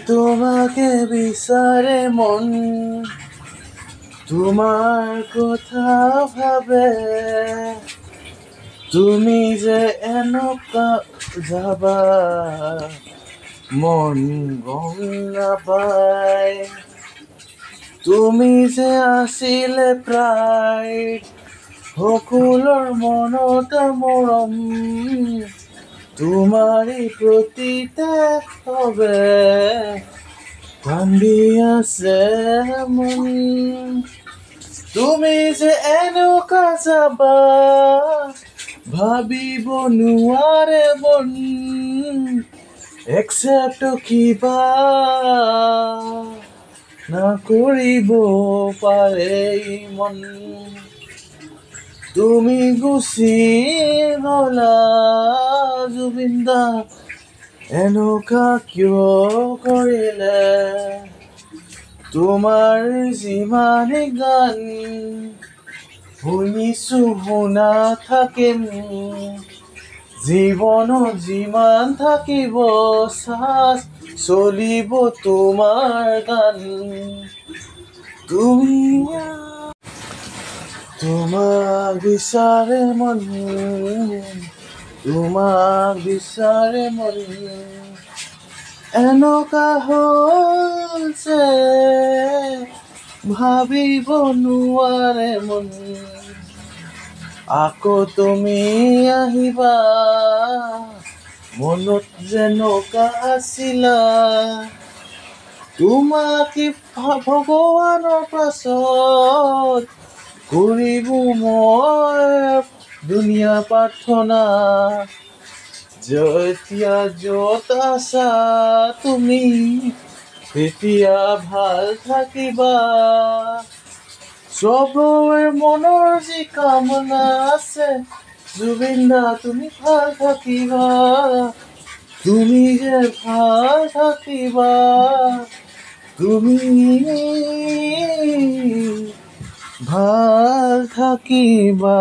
তোমাকে বিচারে মন, তোমার কথা ভাবে, তুমি যে এনেকা যাবা মন গম নাপায়। তুমি যে আছিলে প্ৰায় সকলোৰ মনত মৰম, তোমাৰে প্ৰতিতে হবে কান্দি আছে মন। তুমি যে এনেকা যাবা ভাবিব নোৱাৰে মন, একচেপ্ট কিবা নকৰিব পাৰে মন। তুমি গুচি গলা জুবিন দা, এনেকা কিয় কৰিলে? তোমাৰ যিমান গান শুনিছো শুনা থাকিম, জীৱনত যিমান থাকিব শ্বাস চলিব তোমাৰ গান। তুমি তোমাক বিচাৰে মন, তোমাক বিচাৰে মন, এনেকা হ'ল যে ভাবিব নোৱাৰে মন। আকৌ তুমি আহিবা মনত যেনেকা আছিলা, তোমাকে ভগৱানৰ পাছত কৰিব মই দুনিয়া প্ৰাৰ্থনা। যেতিয়া য'ত আছা তুমি তেতিয়া ভাল থাকিবা, চবৰে মনৰ যি কামনা আছে জুবিন দা তুমি ভাল থাকিবা, তুমি যে ভাল থাকিবা, তুমি ভাল থাকিবা।